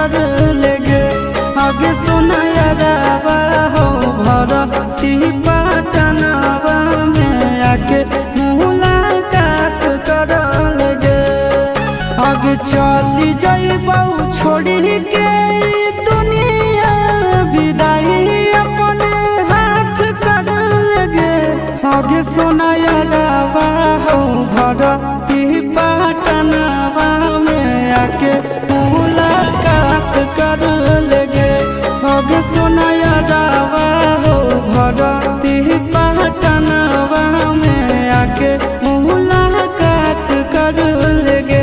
कर लेगे आगे सुनायरावा हो भरती पटनावा में आके मुलाकात कर लेगे आगे चली जाइबौ छोड़ी के दुनिया विदाई अपने हाथ कर लेगे आगे सुनायरावा हो भरती पटनावा में आके मुलाकात कर लेगे आगे सुनाया